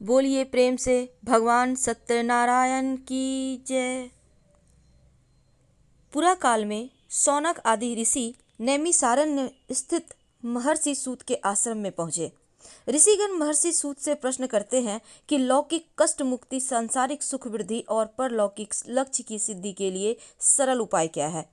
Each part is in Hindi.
बोलिए प्रेम से भगवान सत्यनारायण की जय। पुरा काल में सौनक आदि ऋषि नैमिषारण्य स्थित महर्षि सूत के आश्रम में पहुंचे। ऋषिगण महर्षि सूत से प्रश्न करते हैं कि लौकिक कष्ट मुक्ति, सांसारिक सुख वृद्धि और परलौकिक लक्ष्य की सिद्धि के लिए सरल उपाय क्या है।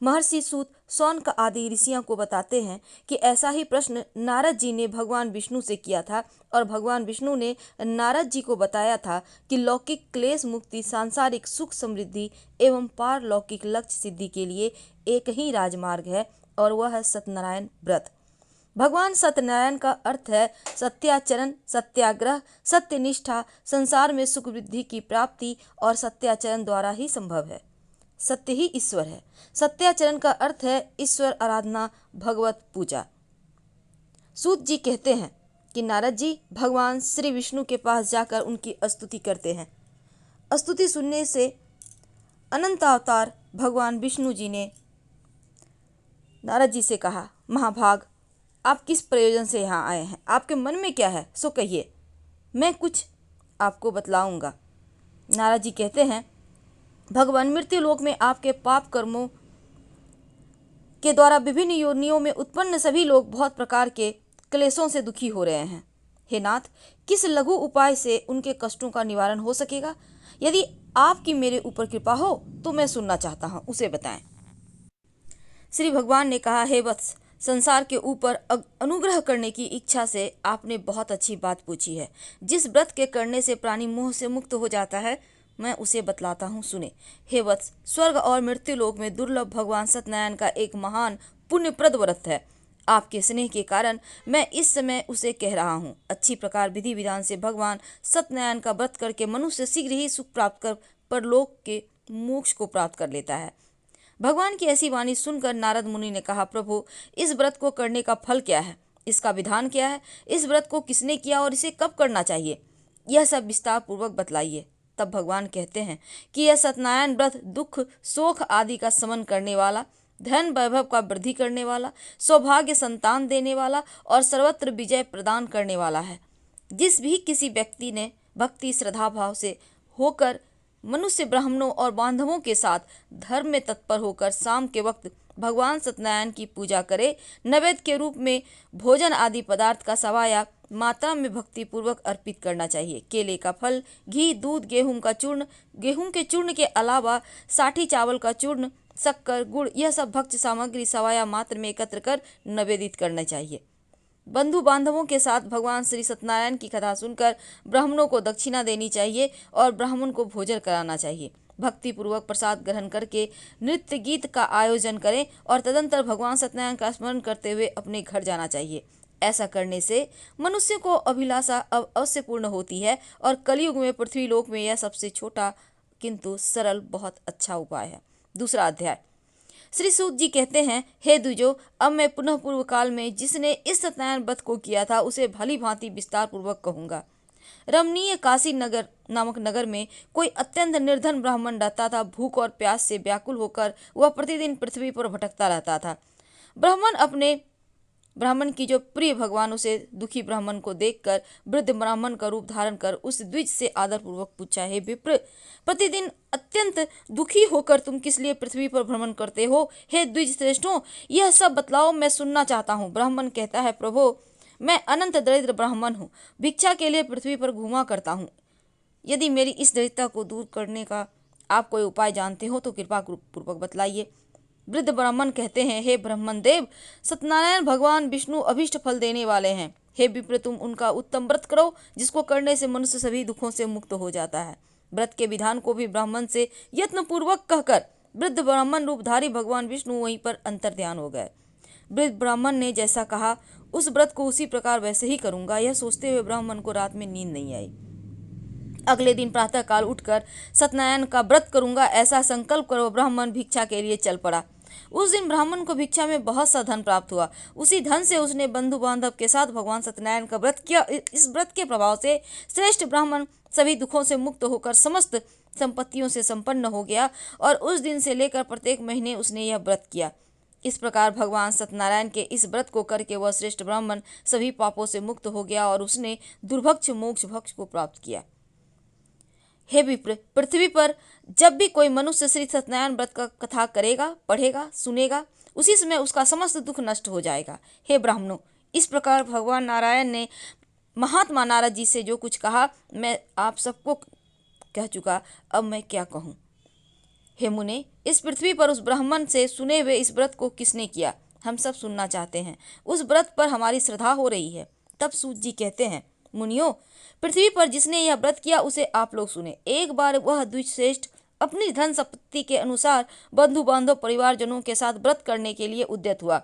महर्षि सूत सौनक आदि ऋषियों को बताते हैं कि ऐसा ही प्रश्न नारद जी ने भगवान विष्णु से किया था और भगवान विष्णु ने नारद जी को बताया था कि लौकिक क्लेश मुक्ति, सांसारिक सुख समृद्धि एवं पारलौकिक लक्ष्य सिद्धि के लिए एक ही राजमार्ग है और वह है सत्यनारायण व्रत। भगवान सत्यनारायण का अर्थ है सत्याचरण, सत्याग्रह, सत्यनिष्ठा। संसार में सुख वृद्धि की प्राप्ति और सत्याचरण द्वारा ही संभव है। सत्य ही ईश्वर है। सत्याचरण का अर्थ है ईश्वर आराधना, भगवत पूजा। सूत जी कहते हैं कि नारद जी भगवान श्री विष्णु के पास जाकर उनकी स्तुति करते हैं। स्तुति सुनने से अनंत अवतार भगवान विष्णु जी ने नारद जी से कहा, महाभाग, आप किस प्रयोजन से यहाँ आए हैं? आपके मन में क्या है सो कहिए, मैं कुछ आपको बतलाऊंगा। नारद जी कहते हैं, भगवान, मृत्यु लोक में आपके पाप कर्मों के द्वारा विभिन्न योनियों में उत्पन्न सभी लोग बहुत प्रकार के क्लेशों से दुखी हो रहे हैं। हे नाथ, किस लघु उपाय से उनके कष्टों का निवारण हो सकेगा? यदि आपकी मेरे ऊपर कृपा हो तो मैं सुनना चाहता हूँ, उसे बताएं। श्री भगवान ने कहा, हे वत्स, संसार के ऊपर अनुग्रह करने की इच्छा से आपने बहुत अच्छी बात पूछी है। जिस व्रत के करने से प्राणी मोह से मुक्त हो जाता है, मैं उसे बतलाता हूँ, सुने। हे वत्स, स्वर्ग और मृत्यु लोक में दुर्लभ भगवान सत्यनारायण का एक महान पुण्यप्रद व्रत है। आपके स्नेह के कारण मैं इस समय उसे कह रहा हूँ। अच्छी प्रकार विधि विधान से भगवान सत्यनारायण का व्रत करके मनुष्य शीघ्र ही सुख प्राप्त कर परलोक के मोक्ष को प्राप्त कर लेता है। भगवान की ऐसी वाणी सुनकर नारद मुनि ने कहा, प्रभु, इस व्रत को करने का फल क्या है? इसका विधान क्या है? इस व्रत को किसने किया और इसे कब करना चाहिए? यह सब विस्तार पूर्वक बतलाइए। तब भगवान कहते हैं कि यह सत्यनारायण व्रत दुख, शोक आदि का शमन करने वाला, धन वैभव का वृद्धि करने वाला, सौभाग्य संतान देने वाला और सर्वत्र विजय प्रदान करने वाला है। जिस भी किसी व्यक्ति ने भक्ति श्रद्धा भाव से होकर मनुष्य, ब्राह्मणों और बांधवों के साथ धर्म में तत्पर होकर शाम के वक्त भगवान सत्यनारायण की पूजा करे, नैवेद्य के रूप में भोजन आदि पदार्थ का सवाया मात्रा में भक्ति पूर्वक अर्पित करना चाहिए। केले का फल, घी, दूध, गेहूं का चूर्ण, गेहूं के चूर्ण के अलावा साठी चावल का चूर्ण, शक्कर, गुड़, यह सब भक्ष्य सामग्री सवाया मात्र में एकत्र कर निवेदित करना चाहिए। बंधु बांधवों के साथ भगवान श्री सत्यनारायण की कथा सुनकर ब्राह्मणों को दक्षिणा देनी चाहिए और ब्राह्मण को भोजन कराना चाहिए। भक्ति पूर्वक प्रसाद ग्रहण करके नृत्य गीत का आयोजन करें और तदंतर भगवान सत्यनारायण का स्मरण करते हुए अपने घर जाना चाहिए। ऐसा करने से मनुष्य को अभिलाषा अवश्य पूर्ण होती है और कलयुग में पृथ्वी लोक में यह सबसे छोटा किंतु सरल बहुत अच्छा उपाय है। दूसरा अध्याय। श्री सूत जी कहते हैं, हे द्विजो, अब मैं पुनः पूर्व काल में जिसने इस सत्यनारायण व्रत को किया था उसे भली भांति विस्तार पूर्वक कहूंगा। रमणीय काशी नगर नामक नगर में कोई अत्यंत निर्धन ब्राह्मण रहता था। भूख और प्यास से व्याकुल होकर वह प्रतिदिन पृथ्वी पर भटकता रहता था। ब्राह्मण की जो प्रिय भगवान उसे दुखी ब्राह्मण को देखकर वृद्ध ब्राह्मण का रूप धारण कर उस द्विज से आदर पूर्वक पूछा, हे विप्र, प्रतिदिन अत्यंत दुखी होकर तुम किस लिए पृथ्वी पर भ्रमण करते हो? हे द्विज श्रेष्ठों, यह सब बतलाओ, मैं सुनना चाहता हूँ। ब्राह्मण कहता है, प्रभो, मैं अनंत दरिद्र ब्राह्मण हूँ, भिक्षा के लिए पृथ्वी पर घूमा करता हूँ। यदि मेरी इस दरिद्रता को दूर करने का आप कोई उपाय जानते हो तो कृपा पूर्वक बतलाइए। वृद्ध ब्राह्मण कहते हैं, हे ब्राह्मण देव, सत्यनारायण भगवान विष्णु अभीष्ट फल देने वाले हैं। हे विप्र, तुम उनका उत्तम व्रत करो, जिसको करने से मनुष्य सभी दुखों से मुक्त हो जाता है। व्रत के विधान को भी ब्राह्मण से यत्न पूर्वक कहकर वृद्ध ब्राह्मण रूपधारी भगवान विष्णु वहीं पर अंतर ध्यान हो गए। वृद्ध ब्राह्मण ने जैसा कहा उस व्रत को उसी प्रकार वैसे ही करूंगा। यह सोचते हुए ब्राह्मण को रात में नींद नहीं आई। अगले दिन प्रातः काल उठकर सत्यनारायण का व्रत करूंगा ऐसा संकल्प करो ब्राह्मण भिक्षा के लिए चल पड़ा। उस दिन ब्राह्मण को भिक्षा में बहुत सा धन प्राप्त हुआ। उसी धन से उसने बंधु बांधव के साथ भगवान सत्यनारायण का व्रत किया। इस व्रत के प्रभाव से श्रेष्ठ ब्राह्मण सभी दुखों से मुक्त होकर समस्त संपत्तियों से संपन्न हो गया और उस दिन से लेकर प्रत्येक महीने उसने यह व्रत किया। इस प्रकार भगवान सत्यनारायण के इस व्रत को करके वह श्रेष्ठ ब्राह्मण सभी पापों से मुक्त हो गया और उसने दुर्भक्ष मोक्ष भक्ष को प्राप्त किया। हे विप्र, पृथ्वी पर जब भी कोई मनुष्य श्री सत्यनारायण व्रत का कथा करेगा, पढ़ेगा, सुनेगा, उसी समय उसका समस्त दुख नष्ट हो जाएगा। हे ब्राह्मणों, इस प्रकार भगवान नारायण ने महात्मा नारद जी से जो कुछ कहा मैं आप सबको कह चुका, अब मैं क्या कहूँ। हे मुने, इस पृथ्वी पर उस ब्राह्मण से सुने हुए इस व्रत को किसने किया, हम सब सुनना चाहते हैं। उस व्रत पर हमारी श्रद्धा हो रही है। तब सूत जी कहते हैं, मुनियों, पृथ्वी पर जिसने यह व्रत किया उसे आप लोग सुने। एक बार वह द्विजश्रेष्ठ अपनी धन संपत्ति के अनुसार बंधु बांधव परिवारजनों के साथ व्रत करने के लिए उद्यत हुआ।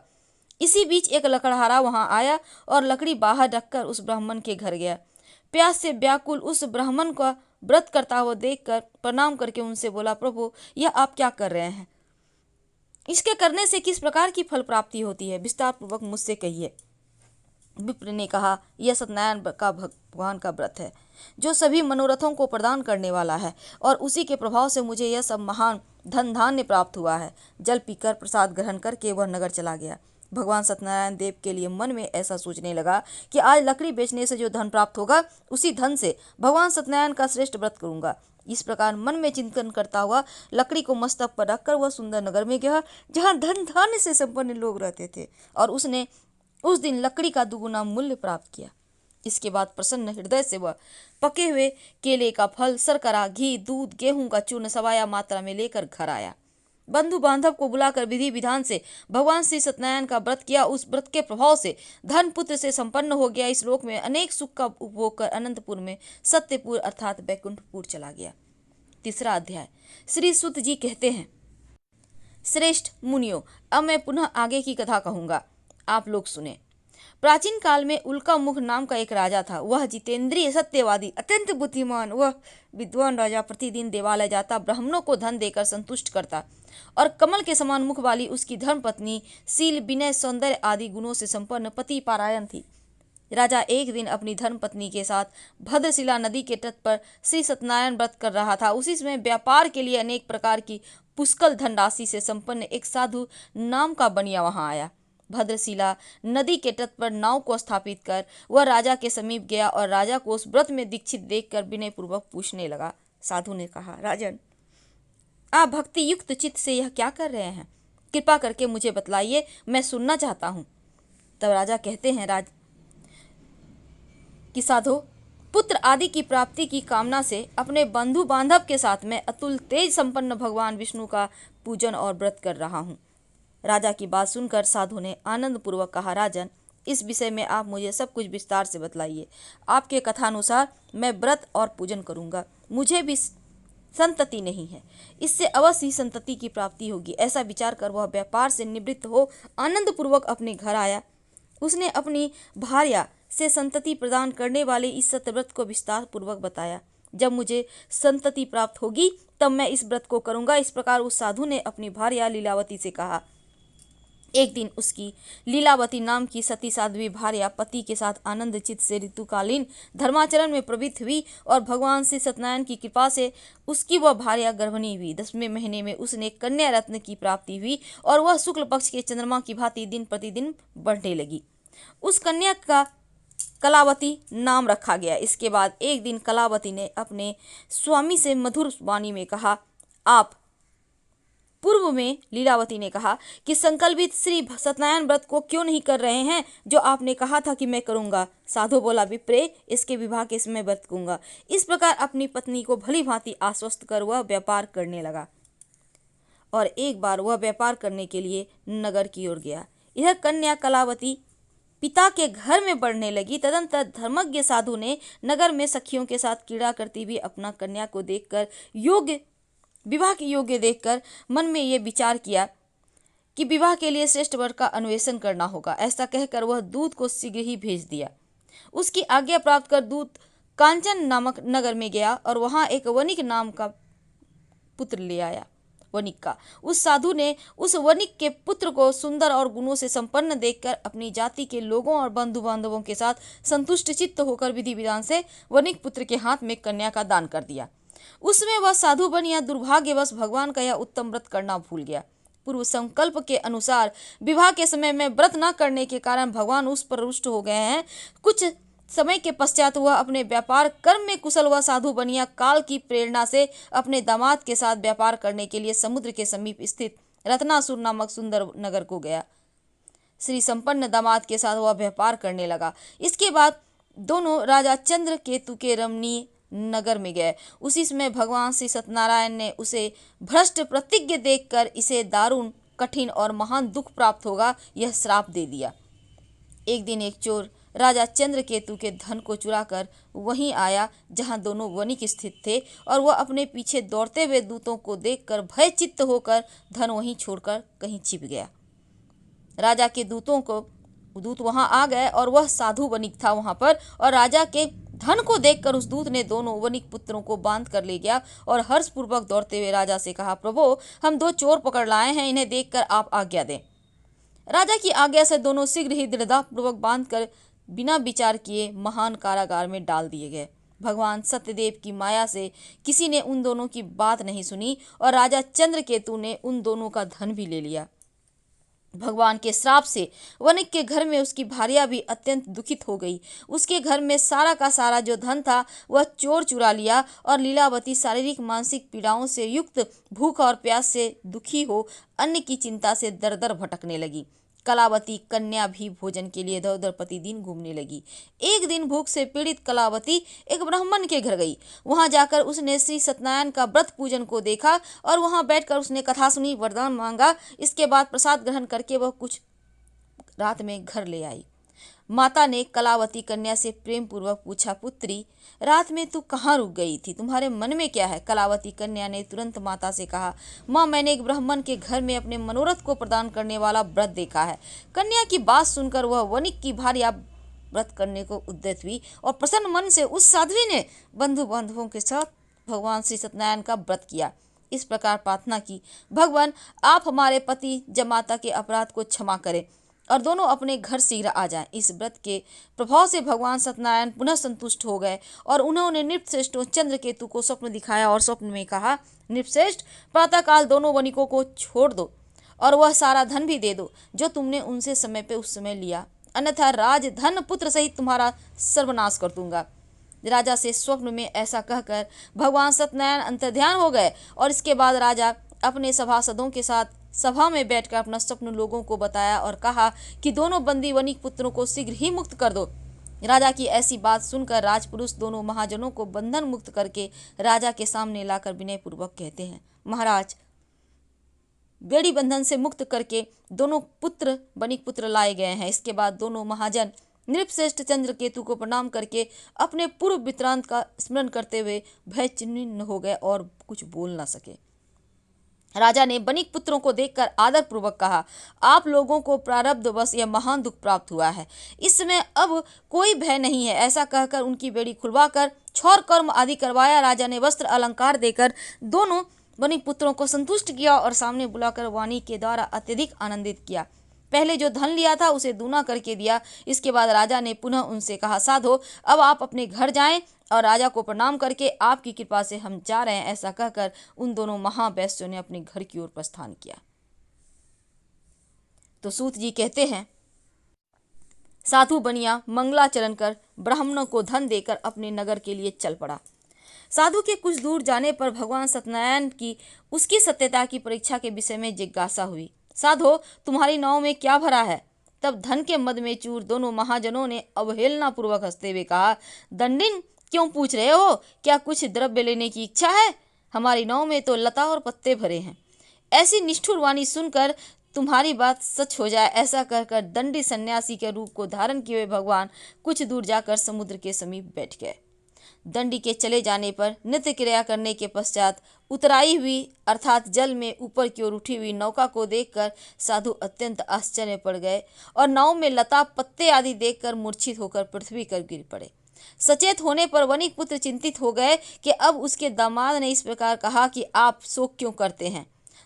इसी बीच एक लकड़हारा वहां आया और लकड़ी बाहर रखकर उस ब्राह्मण के घर गया। प्यास से व्याकुल उस ब्राह्मण का व्रत करता हुआ देखकर प्रणाम करके उनसे बोला, प्रभु, यह आप क्या कर रहे हैं? इसके करने से किस प्रकार की फल प्राप्ति होती है, विस्तार पूर्वक मुझसे कहिए। विप्र ने कहा, यह सत्यनारायण का भगवान का व्रत है जो सभी मनोरथों को प्रदान करने वाला है और उसी के प्रभाव से मुझे यह सब महान धन धान्य प्राप्त हुआ है। जल पीकर प्रसाद ग्रहण करके वह नगर चला गया। भगवान सत्यनारायण देव के लिए मन में ऐसा सोचने लगा कि आज लकड़ी बेचने से जो धन प्राप्त होगा उसी धन से भगवान सत्यनारायण का श्रेष्ठ व्रत करूंगा। इस प्रकार मन में चिंतन करता हुआ लकड़ी को मस्तक पर रखकर वह सुंदर नगर में गया जहाँ धन धान्य से संपन्न लोग रहते थे और उसने उस दिन लकड़ी का दुगुना मूल्य प्राप्त किया। इसके बाद प्रसन्न हृदय से वह पके हुए केले का फल, शर्करा, घी, दूध, गेहूं का चूर्ण सवाया मात्रा में लेकर घर आया। बंधु बांधव को बुलाकर विधि विधान से भगवान श्री सत्यनारायण का व्रत किया। उस व्रत के प्रभाव से धन पुत्र से संपन्न हो गया। इस लोक में अनेक सुख का उपभोग कर अनंतपुर में सत्यपुर अर्थात बैकुंठपुर चला गया। तीसरा अध्याय। श्री सुत जी कहते हैं, श्रेष्ठ मुनियों, अब मैं पुनः आगे की कथा कहूंगा, आप लोग सुने। प्राचीन काल में उल्का मुख नाम का एक राजा था। वह जितेंद्रिय, सत्यवादी, अत्यंत बुद्धिमान, वह विद्वान राजा प्रतिदिन देवालय जाता, ब्राह्मणों को धन देकर संतुष्ट करता और कमल के समान मुख वाली उसकी धर्मपत्नी शील, विनय, सौंदर्य आदि गुणों से संपन्न पति पारायण थी। राजा एक दिन अपनी धर्मपत्नी के साथ भद्रशिला नदी के तट पर श्री सत्यनारायण व्रत कर रहा था। उसी समय व्यापार के लिए अनेक प्रकार की पुष्कल धनराशि से संपन्न एक साधु नाम का बनिया वहां आया। भद्रशिला नदी के तट पर नाव को स्थापित कर वह राजा के समीप गया और राजा को उस व्रत में दीक्षित देखकर विनय पूर्वक पूछने लगा। साधु ने कहा, राजन, आप भक्ति युक्त चित्त से यह क्या कर रहे हैं? कृपा करके मुझे बतलाइए, मैं सुनना चाहता हूँ। तब राजा कहते हैं कि साधो, पुत्र आदि की प्राप्ति की कामना से अपने बंधु बांधव के साथ मैं अतुल तेज संपन्न भगवान विष्णु का पूजन और व्रत कर रहा हूँ। राजा की बात सुनकर साधु ने आनंद पूर्वक कहा, राजन, इस विषय में आप मुझे सब कुछ विस्तार से बतलाइए। आपके कथानुसार मैं व्रत और पूजन करूंगा। मुझे भी संतति नहीं है, इससे अवश्य ही संतति की प्राप्ति होगी। ऐसा विचार कर वह व्यापार से निवृत्त हो आनंद पूर्वक अपने घर आया। उसने अपनी भार्या से संतति प्रदान करने वाले इस सत्यव्रत को विस्तार पूर्वक बताया। जब मुझे संतति प्राप्त होगी तब मैं इस व्रत को करूंगा। इस प्रकार उस साधु ने अपनी भार्या लीलावती से कहा। एक दिन उसकी लीलावती नाम की सती साध्वी भार्या पति के साथ आनंद चित्त से ऋतुकालीन धर्माचरण में प्रवृत्त हुई और भगवान श्री सत्यनारायण की कृपा से उसकी वह भार्या गर्भिणी हुई। 10वें महीने में उसने कन्या रत्न की प्राप्ति हुई और वह शुक्ल पक्ष के चंद्रमा की भांति दिन प्रतिदिन बढ़ने लगी। उस कन्या का कलावती नाम रखा गया। इसके बाद एक दिन कलावती ने अपने स्वामी से मधुर वाणी में कहा, आप पूर्व में लीलावती ने कहा कि संकल्पित श्री सत्यनारायण व्रत को क्यों नहीं कर रहे हैं जो आपने कहा था कि मैं करूंगा। साधु बोला, विप्रे, इसके विवाह के समय व्रत करूंगा। इस प्रकार अपनी पत्नी को भली भांति आश्वस्त कर वह व्यापार करने लगा और एक बार वह व्यापार करने के लिए नगर की ओर गया। इधर कन्या कलावती पिता के घर में बढ़ने लगी। तदंतर धर्मज्ञ साधु ने नगर में सखियों के साथ क्रीड़ा करती हुई अपना कन्या को देखकर विवाह के योग्य देखकर मन में ये विचार किया कि विवाह के लिए श्रेष्ठ वर का अन्वेषण करना होगा। ऐसा कहकर वह दूत को शीघ्र ही भेज दिया। उसकी आज्ञा प्राप्त कर दूत कांचन नामक नगर में गया और वहां एक वणिक नाम का पुत्र ले आया। वणिक का उस साधु ने उस वणिक के पुत्र को सुंदर और गुणों से संपन्न देखकर अपनी जाति के लोगों और बंधु बांधवों के साथ संतुष्ट चित्त होकर विधि विधान से वणिक पुत्र के हाथ में कन्या का दान कर दिया। उसमें वह साधु बनिया दुर्भाग्यवश भगवान का यह उत्तम व्रत करना भूल गया। पूर्व संकल्प के अनुसार विवाह के समय में व्रत न करने के कारण भगवान उस पर रुष्ट हो गए हैं। कुछ समय के पश्चात वह अपने व्यापार कर्म में कुशल व साधु बनिया काल की प्रेरणा से अपने दामाद के साथ व्यापार करने के लिए समुद्र के समीप स्थित रत्नासुर नामक सुंदर नगर को गया। श्री संपन्न दामाद के साथ वह व्यापार करने लगा। इसके बाद दोनों राजा चंद्र केतु के रमणीय नगर में गए। उसी समय भगवान श्री सत्यनारायण ने उसे भ्रष्ट प्रतिज्ञ देखकर इसे दारुण कठिन और महान दुख प्राप्त होगा यह श्राप दे दिया। एक दिन एक चोर राजा चंद्र केतु के धन को चुराकर वहीं आया जहां दोनों वणिक स्थित थे, और वह अपने पीछे दौड़ते हुए दूतों को देखकर भयचित्त होकर धन वहीं छोड़कर कहीं छिप गया। राजा के दूत वहां आ गए और वह साधु वणिक था वहां पर, और राजा के धन को देखकर उस दूत ने दोनों वणिक पुत्रों को बांध कर ले गया और हर्षपूर्वक दौड़ते हुए राजा से कहा, प्रभु हम 2 चोर पकड़ लाए हैं, इन्हें देखकर आप आज्ञा दें। राजा की आज्ञा से दोनों शीघ्र ही दृढ़तापूर्वक बांधकर बिना विचार किए महान कारागार में डाल दिए गए। भगवान सत्यदेव की माया से किसी ने उन दोनों की बात नहीं सुनी और राजा चंद्रकेतु ने उन दोनों का धन भी ले लिया। भगवान के श्राप से वणिक के घर में उसकी भार्या भी अत्यंत दुखित हो गई। उसके घर में सारा का सारा जो धन था वह चोर चुरा लिया, और लीलावती शारीरिक मानसिक पीड़ाओं से युक्त भूख और प्यास से दुखी हो अन्न की चिंता से दर दर भटकने लगी। कलावती कन्या भी भोजन के लिए इधर उधर प्रतिदिन घूमने लगी। एक दिन भूख से पीड़ित कलावती एक ब्राह्मण के घर गई। वहां जाकर उसने श्री सत्यनारायण का व्रत पूजन को देखा और वहां बैठकर उसने कथा सुनी, वरदान मांगा। इसके बाद प्रसाद ग्रहण करके वह कुछ रात में घर ले आई। माता ने कलावती कन्या से प्रेम पूर्वक पूछा, पुत्री रात में तू कहाँ रुक गई थी, तुम्हारे मन में क्या है? कलावती कन्या ने तुरंत माता से कहा, माँ मैंने एक ब्राह्मण के घर में अपने मनोरथ को प्रदान करने वाला व्रत देखा है। कन्या की बात सुनकर वह वणिक की भार्या व्रत करने को उद्यत हुई और प्रसन्न मन से उस साध्वी ने बंधु बांधवों के साथ भगवान श्री सत्यनारायण का व्रत किया। इस प्रकार प्रार्थना की, भगवान आप हमारे पति जमाता के अपराध को क्षमा करें और दोनों अपने घर शीघ्र आ जाएं। इस व्रत के प्रभाव से भगवान सत्यनारायण पुनः संतुष्ट हो गए और उन्होंने नृपश्रेष्ठ चंद्रकेतु को स्वप्न दिखाया और स्वप्न में कहा, नृपश्रेष्ठ प्रातःकाल दोनों वणिकों को छोड़ दो और वह सारा धन भी दे दो जो तुमने उनसे समय पे उस समय लिया, अन्यथा राज धन पुत्र सहित तुम्हारा सर्वनाश कर दूंगा। राजा से स्वप्न में ऐसा कहकर भगवान सत्यनारायण अंतर्ध्यान हो गए और इसके बाद राजा अपने सभासदों के साथ सभा में बैठकर अपना स्वप्न लोगों को बताया और कहा कि दोनों बंदी वणिक पुत्रों को शीघ्र ही मुक्त कर दो। राजा की ऐसी बात सुनकर राजपुरुष दोनों महाजनों को बंधन मुक्त करके राजा के सामने लाकर विनय पूर्वक कहते हैं, महाराज बेड़ी बंधन से मुक्त करके दोनों पुत्र वणिक पुत्र लाए गए हैं। इसके बाद दोनों महाजन नृपश्रेष्ठ चंद्रकेतु को प्रणाम करके अपने पूर्व वृत्तांत का स्मरण करते हुए भय चिन्हित हो गए और कुछ बोल न सके। राजा ने वणिक पुत्रों को देखकर आदर पूर्वक कहा, आप लोगों को प्रारब्धवश यह महान दुख प्राप्त हुआ है, इस समय अब कोई भय नहीं है। ऐसा कहकर उनकी बेड़ी खुलवाकर छौर कर्म आदि करवाया। राजा ने वस्त्र अलंकार देकर दोनों वणिक पुत्रों को संतुष्ट किया और सामने बुलाकर वाणी के द्वारा अत्यधिक आनंदित किया। पहले जो धन लिया था उसे दूना करके दिया। इसके बाद राजा ने पुनः उनसे कहा, साधो अब आप अपने घर जाएं और राजा को प्रणाम करके आपकी कृपा से हम जा रहे हैं। ऐसा कहकर उन दोनों महावैश्यों ने अपने घर की ओर प्रस्थान किया। तो सूत जी कहते हैं, साधु बनिया मंगलाचरण कर ब्राह्मणों को धन देकर अपने नगर के लिए चल पड़ा। साधु के कुछ दूर जाने पर भगवान सत्यनारायण की उसकी सत्यता की परीक्षा के विषय में जिज्ञासा हुई। साधो तुम्हारी नाव में क्या भरा है? तब धन के मद में चूर दोनों महाजनों ने अवहेलना पूर्वक हंसते हुए कहा, दंडिन क्यों पूछ रहे हो? क्या कुछ द्रव्य लेने की इच्छा है? हमारी नाव में तो लता और पत्ते भरे हैं। ऐसी निष्ठुर वाणी सुनकर तुम्हारी बात सच हो जाए, ऐसा कहकर दंडी सन्यासी के रूप को धारण किए हुए भगवान कुछ दूर जाकर समुद्र के समीप बैठ गए। दंडी के चले जाने पर नित्य क्रिया करने के पश्चात उतराई हुई अर्थात जल में ऊपर की ओर उठी हुई नौका को देखकर साधु अत्यंत आश्चर्य पड़ गए और नाव में लता पत्ते आदि देखकर मूर्छित होकर पृथ्वी पर गिर पड़े। सचेत होने पर वणिक पुत्र चिंतित हो गए कि अब उसके दामाद ने इस प्रकार कहा कि आप शोक क्यों करते हैं?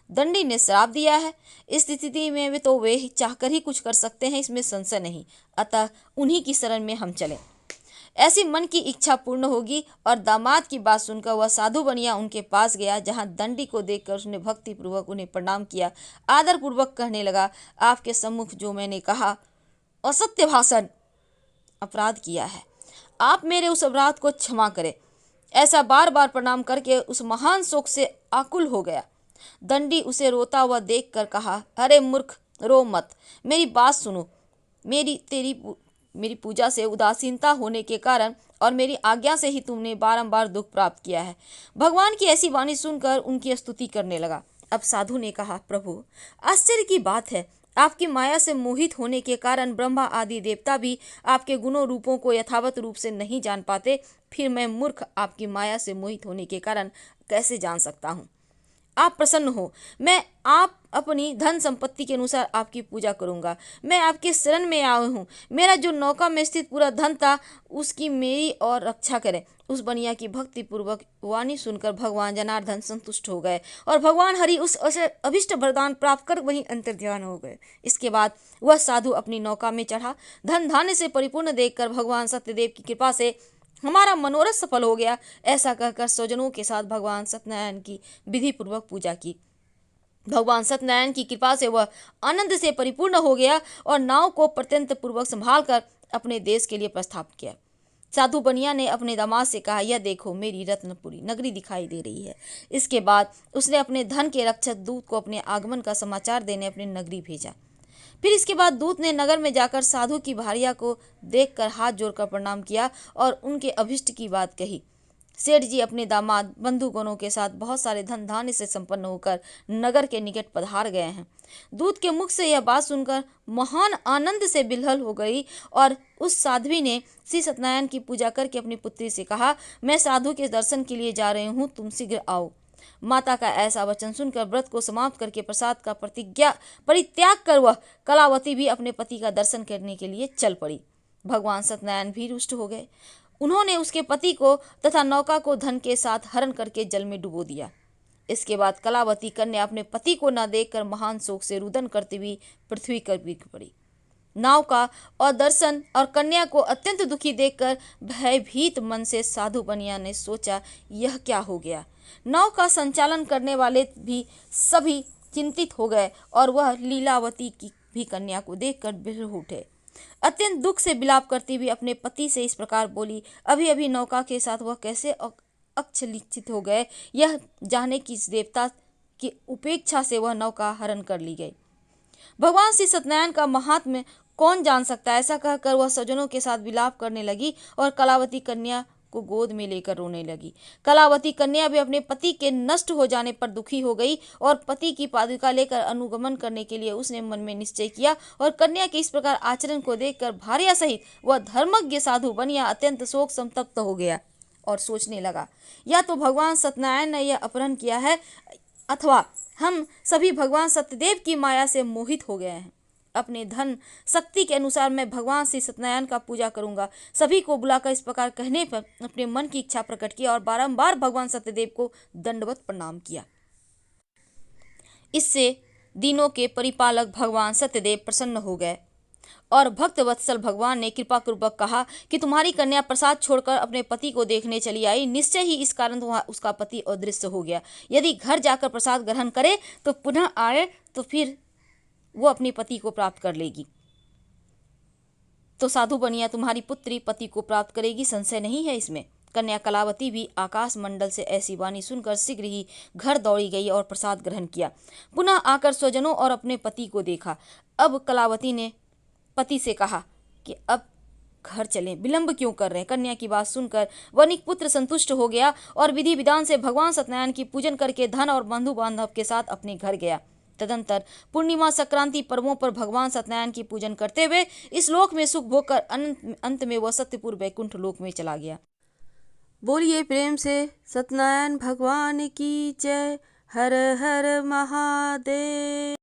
दंडी ने श्राप दिया है। इस स्थिति में वे चाहकर ही कुछ कर सकते हैं, इसमें संशय नहीं। अतः उन्हीं की शरण में हम चलें। ऐसी मन की इच्छा पूर्ण होगी। और दामाद की बात सुनकर वह साधु बनिया उनके पास गया, जहाँ दंडी को देखकर उसने भक्ति पूर्वक उन्हें प्रणाम किया। आदर पूर्वक कहने लगा, आपके सम्मुख जो मैंने कहा असत्य भाषण अपराध किया है, आप मेरे उस अपराध को क्षमा करें। ऐसा बार बार प्रणाम करके उस महान शोक से आकुल हो गया। दंडी उसे रोता हुआ देखकर कहा, अरे मूर्ख, रो मत, मेरी बात सुनो। मेरी पूजा से उदासीनता होने के कारण और मेरी आज्ञा से ही तुमने बारंबार दुख प्राप्त किया है। भगवान की ऐसी वाणी सुनकर उनकी स्तुति करने लगा। अब साधु ने कहा, प्रभु, आश्चर्य की बात है, आपकी माया से मोहित होने के कारण ब्रह्मा आदि देवता भी आपके गुणों रूपों को यथावत रूप से नहीं जान पाते, फिर मैं मूर्ख आपकी माया से मोहित होने के कारण कैसे जान सकता हूँ। आप प्रसन्न हो, मैं आप अपनी धन संपत्ति के अनुसार आपकी पूजा करूंगा। मैं आपके शरण में आया हूँ। मेरा जो नौका में स्थित पूरा धन था, उसकी मेरी और रक्षा करें। उस बनिया की भक्ति पूर्वक वाणी सुनकर भगवान जनार्दन संतुष्ट हो गए और भगवान हरि उस अभिष्ट वरदान प्राप्त कर वहीं अंतर्ध्यान हो गए। इसके बाद वह साधु अपनी नौका में चढ़ा। धन धान्य से परिपूर्ण देखकर भगवान सत्यदेव की कृपा से हमारा मनोरथ सफल हो गया, ऐसा कहकर स्वजनों के साथ भगवान सत्यनारायण की विधि पूर्वक पूजा की। भगवान सत्यनारायण की कृपा से वह आनंद से परिपूर्ण हो गया और नाव को प्रत्यंत पूर्वक संभालकर अपने देश के लिए प्रस्थान किया। साधु बनिया ने अपने दामाद से कहा, यह देखो, मेरी रत्नपुरी नगरी दिखाई दे रही है। इसके बाद उसने अपने धन के रक्षक दूत को अपने आगमन का समाचार देने अपनी नगरी भेजा। फिर इसके बाद दूत ने नगर में जाकर साधु की भार्या को देखकर हाथ जोड़कर प्रणाम किया और उनके अभिष्ट की बात कही। सेठ जी अपने दामाद बंधुगणों के साथ बहुत सारे धन धान्य से संपन्न होकर नगर के निकट पधार गए हैं। दूत के मुख से यह बात सुनकर महान आनंद से बिलहल हो गई और उस साध्वी ने श्री सत्यनारायण की पूजा करके अपनी पुत्री से कहा, मैं साधु के दर्शन के लिए जा रही हूँ, तुम शीघ्र आओ। माता का ऐसा वचन सुनकर व्रत को समाप्त करके प्रसाद का परित्याग कर वह कलावती भी अपने पति का दर्शन करने के लिए चल पड़ी। भगवान सत्यनारायण भी रुष्ट हो गए। उन्होंने उसके पति को तथा नौका को धन के साथ हरण करके जल में डुबो दिया। इसके बाद कलावती कन्या अपने पति को न देखकर महान शोक से रुदन करती हुई पृथ्वी पर गिर पड़ी। नाव का और दर्शन और कन्या को अत्यंत दुखी देखकर भयभीत मन से साधु बनिया ने सोचा, यह क्या हो गया। नाव का संचालन करने वाले भी सभी चिंतित हो गए और वह लीलावती की भी कन्या को देखकर बिलख उठे। अत्यंत दुख से विलाप करती हुई अपने पति से इस प्रकार बोली, अभी अभी नौका के साथ वह कैसे अक्षलिचित हो गए, यह जानने की देवता की उपेक्षा से वह नौका हरण कर ली गई। भगवान श्री सत्यनारायण का महात्म्य कौन जान सकता है। ऐसा कहकर वह सज्जनों के साथ विलाप करने लगी और कलावती कन्या को गोद में लेकर रोने लगी। कलावती कन्या भी अपने पति के नष्ट हो जाने पर दुखी हो गई और पति की पादुका लेकर अनुगमन करने के लिए उसने मन में निश्चय किया और कन्या के इस प्रकार आचरण को देखकर भार्या सहित वह धर्मज्ञ साधु बनिया अत्यंत शोक संतप्त हो गया और सोचने लगा, या तो भगवान सत्यनारायण ने यह अपहरण किया है अथवा हम सभी भगवान सत्यदेव की माया से मोहित हो गए हैं। अपने धन शक्ति के अनुसार मैं भगवान श्री सत्यनारायण का पूजा करूंगा। सभी को बुलाकर इस प्रकार कहने पर अपने मन की इच्छा प्रकट की और बारंबार भगवान सत्यदेव को दंडवत प्रणाम किया। इससे दिनों के परिपालक भगवान सत्यदेव प्रसन्न हो गए और भक्त वत्सल भगवान ने कृपा पूर्वक कहा कि तुम्हारी कन्या प्रसाद छोड़कर अपने पति को देखने चली आई। निश्चय ही इस कारण उसका पति अदृश्य हो गया। यदि घर जाकर प्रसाद ग्रहण करे तो पुनः आए तो फिर वो अपने पति को प्राप्त कर लेगी। तो साधु बनिया तुम्हारी पुत्री पति को प्राप्त करेगी, संशय नहीं है इसमें। कन्या कलावती भी आकाश मंडल से ऐसी वाणी सुनकर शीघ्र ही घर दौड़ी गई और प्रसाद ग्रहण किया। पुनः आकर स्वजनों और अपने पति को देखा। अब कलावती ने पति से कहा कि अब घर चलें, विलंब क्यों कर रहे हैं। कन्या की बात सुनकर वनिक पुत्र संतुष्ट हो गया और विधि विधान से भगवान सत्यनारायण की पूजन करके धन और बंधु बांधव के साथ अपने घर गया। तदंतर पूर्णिमा संक्रांति पर्वों पर भगवान सत्यनारायण की पूजन करते हुए इस लोक में सुख भोग कर अंत में वह सत्यपुर वैकुंठ लोक में चला गया। बोलिए प्रेम से सत्यनारायण भगवान की जय। हर हर महादेव।